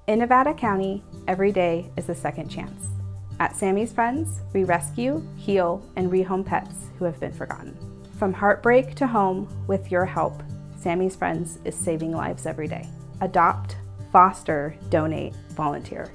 In Nevada County, every day is a second chance. At Sammie's Friends, we rescue, heal, and rehome pets who have been forgotten. From heartbreak to home, with your help, Sammie's Friends is saving lives every day. Adopt, foster, donate, volunteer.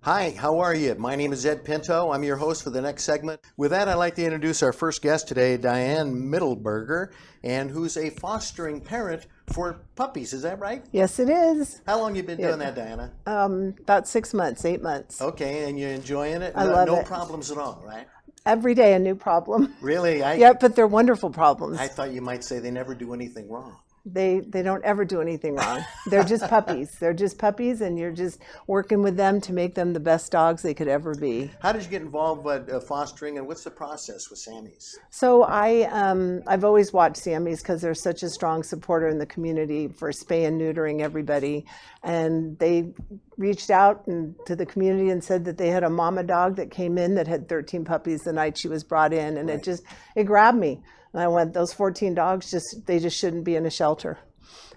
Hi, how are you? My name is Ed Pinto. I'm your host for the next segment. With that, I'd like to introduce our first guest today, Diane Mittleberger, and who's a fostering parent for puppies. Is that right? Yes, it is. How long you been doing that, Diana? About 6 months, 8 months. Okay, and you're enjoying it? I love no it. problems at all, right? Every day a new problem. Really? Yeah, but they're wonderful problems. I thought you might say they never do anything wrong. They don't ever do anything wrong. They're just puppies. They're just puppies, and you're just working with them to make them the best dogs they could ever be. How did you get involved with fostering, and what's the process with Sammie's? So I've always watched Sammie's because they're such a strong supporter in the community for spay and neutering everybody. And they reached out to the community and said that they had a mama dog that came in that had 13 puppies the night she was brought in, and Right. it grabbed me. And I went, those 14 dogs they just shouldn't be in a shelter.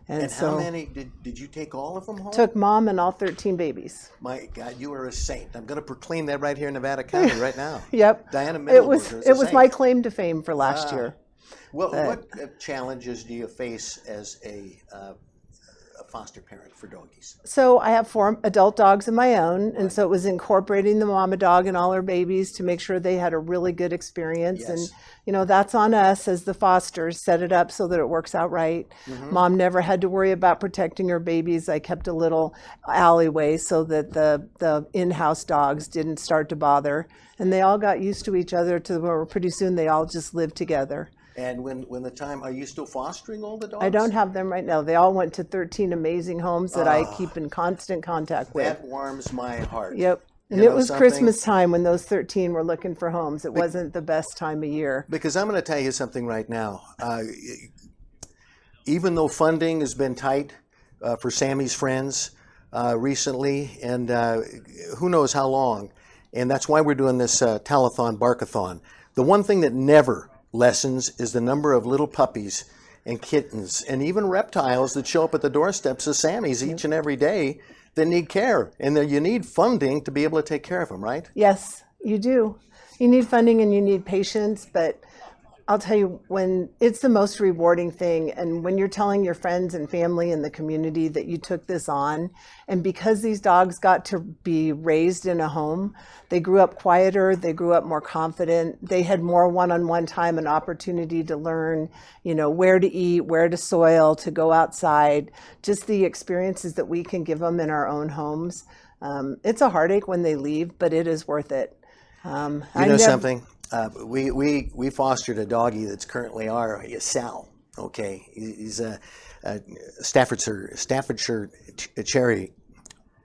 And so how many, did you take all of them home? took mom and all 13 babies. My God, you are a saint. I'm going to proclaim that right here in Nevada County right now. Yep. Diana It Mittleberger was is a it was saint. my claim to fame for last year. Well, what challenges do you face as a foster parent for doggies? So I have 4 adult dogs of my own, and so it was incorporating the mama dog and all her babies to make sure they had a really good experience. Yes. And that's on us as the fosters, set it up so that it works out right. Mm-hmm. Mom never had to worry about protecting her babies. I kept a little alleyway so that the in-house dogs didn't start to bother, and they all got used to each other to where pretty soon they all just lived together. And when the time, are you still fostering all the dogs? I don't have them right now. They all went to 13 amazing homes that I keep in constant contact with. That warms my heart. Yep. And You it know was something? Christmas time when those 13 were looking for homes. It wasn't the best time of year. Because I'm going to tell you something right now. Even though funding has been tight for Sammie's Friends recently, and who knows how long, and that's why we're doing this telethon, Bark-A-Thon. The one thing that never lessens is the number of little puppies and kittens and even reptiles that show up at the doorsteps of Sammie's each and every day that need care. And then you need funding to be able to take care of them, right? Yes, you do. You need funding and you need patience, but I'll tell you, when it's the most rewarding thing, and when you're telling your friends and family and the community that you took this on, and because these dogs got to be raised in a home, they grew up quieter, they grew up more confident, they had more one-on-one time and opportunity to learn, where to eat, where to soil, to go outside, just the experiences that we can give them in our own homes. It's a heartache when they leave, but it is worth it. Something? We fostered a doggie that's currently Sal. Okay, he's a Staffordshire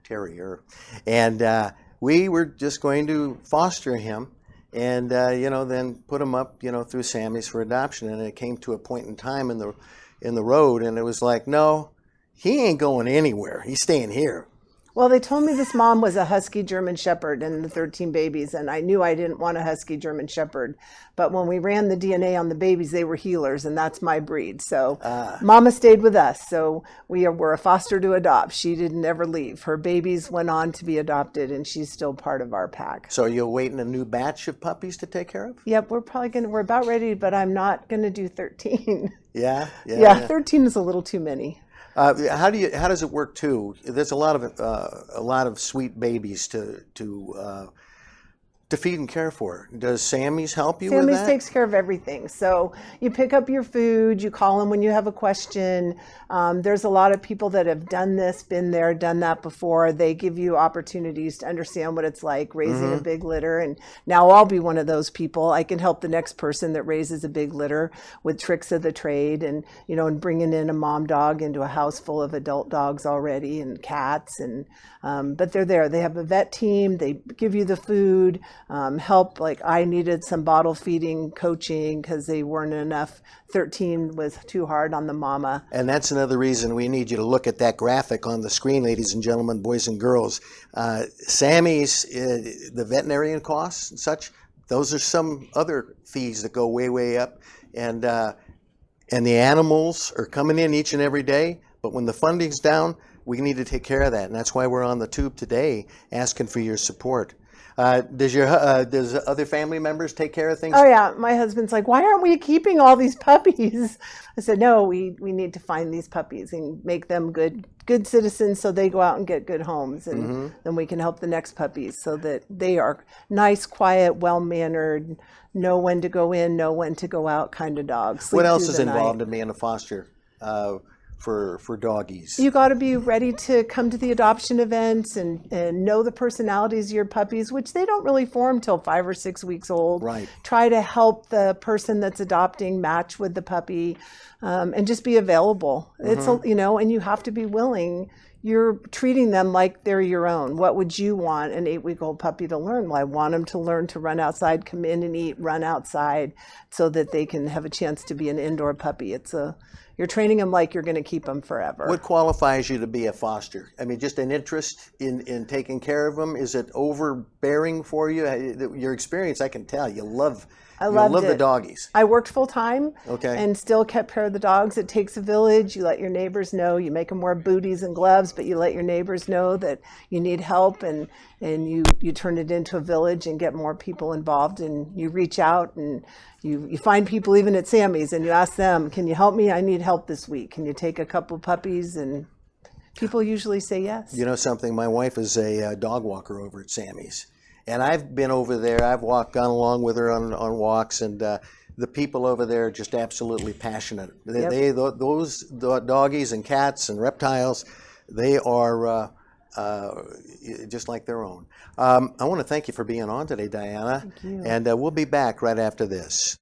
Terrier, and we were just going to foster him, and then put him up through Sammie's for adoption. And it came to a point in time in the road, and it was like, no, he ain't going anywhere. He's staying here. Well, they told me this mom was a Husky German Shepherd and the 13 babies, and I knew I didn't want a Husky German Shepherd. But when we ran the DNA on the babies, they were healers, and that's my breed. So Mama stayed with us. So we were a foster to adopt. She didn't ever leave. Her babies went on to be adopted, and she's still part of our pack. So you're waiting a new batch of puppies to take care of? Yep, we're about ready, but I'm not going to do 13. Yeah. 13 is a little too many. How does it work too? There's a lot of sweet babies to feed and care for. Does Sammie's help you with that? Sammie's takes care of everything. So you pick up your food, you call them when you have a question. There's a lot of people that have done this, been there, done that before. They give you opportunities to understand what it's like raising a big litter. And now I'll be one of those people. I can help the next person that raises a big litter with tricks of the trade, and and bringing in a mom dog into a house full of adult dogs already and cats. And but they're there. They have a vet team. They give you the food. Help, like I needed some bottle feeding coaching because they weren't enough. 13 was too hard on the mama. And that's another reason we need you to look at that graphic on the screen, ladies and gentlemen, boys and girls. Sammie's, the veterinarian costs and such, those are some other fees that go way, way up. And and the animals are coming in each and every day, but when the funding's down, we need to take care of that, and that's why we're on the tube today asking for your support. Does other family members take care of things? Oh yeah, my husband's like, why aren't we keeping all these puppies? I said, no, we need to find these puppies and make them good citizens so they go out and get good homes, and then we can help the next puppies so that they are nice, quiet, well-mannered, know when to go in, know when to go out kind of dogs. What else is involved in being a foster for doggies? You got to be ready to come to the adoption events and know the personalities of your puppies, which they don't really form till 5 or 6 weeks old. Right. Try to help the person that's adopting match with the puppy, and just be available. It's and you have to be willing. You're treating them like they're your own. What would you want an 8-week-old puppy to learn? Well, I want them to learn to run outside, come in and eat, run outside, so that they can have a chance to be an indoor puppy. You're training them like you're going to keep them forever. What qualifies you to be a foster? I mean, just an interest in taking care of them? Is it overbearing for you? Your experience, I can tell. You love the doggies. I worked full time, okay, and still kept care of the dogs. It takes a village. You let your neighbors know. You make them wear booties and gloves, but you let your neighbors know that you need help, and you turn it into a village and get more people involved, and you reach out and you find people even at Sammie's and you ask them, can you help me? I need help this week. Can you take a couple of puppies? And people usually say yes. You know something? My wife is a dog walker over at Sammie's. And I've been over there. I've gone along with her on walks, and the people over there are just absolutely passionate. Those doggies and cats and reptiles, they are just like their own. I want to thank you for being on today, Diana. Thank you. And we'll be back right after this.